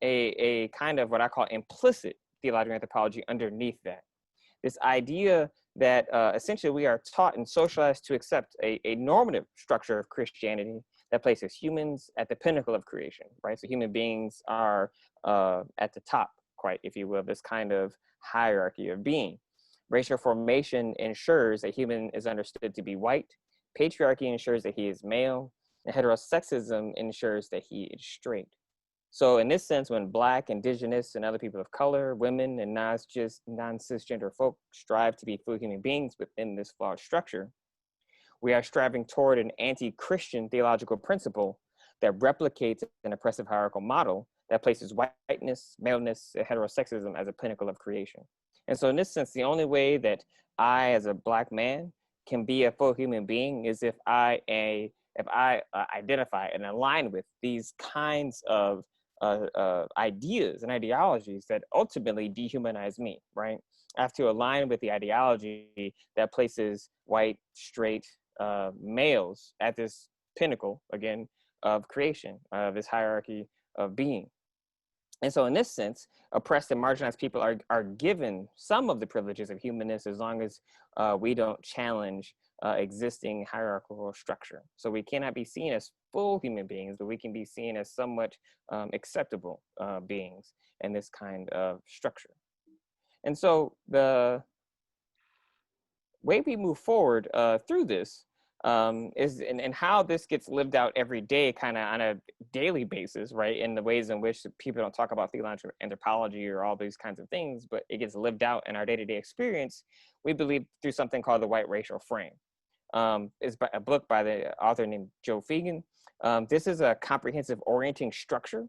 a kind of what I call implicit theological anthropology underneath that. This idea that essentially we are taught and socialized to accept a normative structure of Christianity that places humans at the pinnacle of creation, right? So human beings are at the top, quite, if you will, this kind of hierarchy of being. Racial formation ensures that human is understood to be white. Patriarchy ensures that he is male. And heterosexism ensures that he is straight. So in this sense, when Black, Indigenous, and other people of color, women, and non-cisgender folk strive to be full human beings within this flawed structure, we are striving toward an anti-Christian theological principle that replicates an oppressive hierarchical model that places whiteness, maleness, and heterosexism as a pinnacle of creation. And so in this sense, the only way that I, as a Black man, can be a full human being is if I identify and align with these kinds of ideas and ideologies that ultimately dehumanize me, right? I have to align with the ideology that places white, straight males at this pinnacle, again, of creation, this hierarchy of being. And so in this sense, oppressed and marginalized people are given some of the privileges of humanness as long as we don't challenge existing hierarchical structure. So we cannot be seen as full human beings, but we can be seen as somewhat acceptable beings in this kind of structure. And so the way we move forward through this is and how this gets lived out every day, kind of on a daily basis, right? In the ways in which people don't talk about theological anthropology or all these kinds of things, but it gets lived out in our day-to-day experience, we believe through something called the white racial frame. It's a book by the author named Joe Fegan. This is a comprehensive orienting structure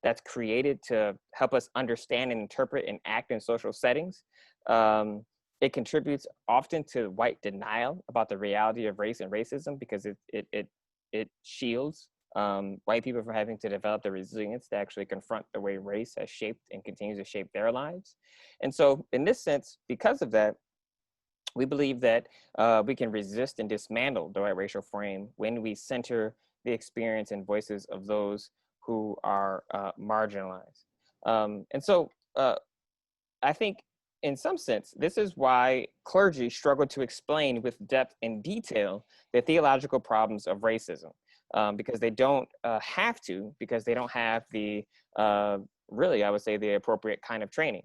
that's created to help us understand and interpret and act in social settings. It contributes often to white denial about the reality of race and racism because it shields white people from having to develop the resilience to actually confront the way race has shaped and continues to shape their lives. And so in this sense, because of that, we believe that we can resist and dismantle the white racial frame when we center the experience and voices of those who are marginalized. And so I think in some sense, this is why clergy struggle to explain with depth and detail the theological problems of racism, because they don't have to, because they don't have the, really, I would say, the appropriate kind of training.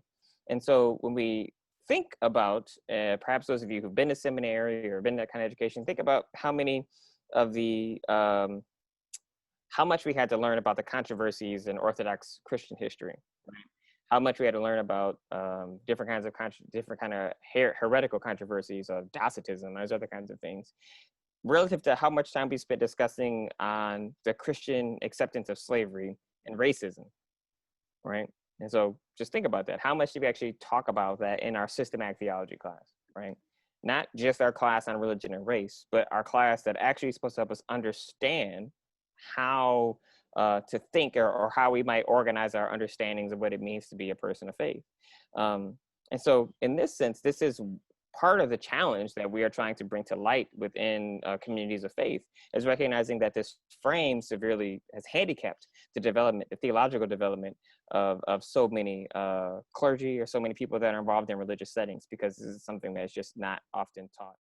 And so when we think about, perhaps those of you who've been to seminary or been to that kind of education, think about how many of the, how much we had to learn about the controversies in Orthodox Christian history, right? How much we had to learn about different kinds of heretical controversies of Docetism, those other kinds of things, relative to how much time we spent discussing on the Christian acceptance of slavery and racism, right? And so just think about that. How much do we actually talk about that in our systematic theology class, right? Not just our class on religion and race, but our class that actually is supposed to help us understand how to think or how we might organize our understandings of what it means to be a person of faith. And so in this sense, this is part of the challenge that we are trying to bring to light within communities of faith, is recognizing that this frame severely has handicapped the theological development of so many clergy or so many people that are involved in religious settings, because this is something that's just not often taught.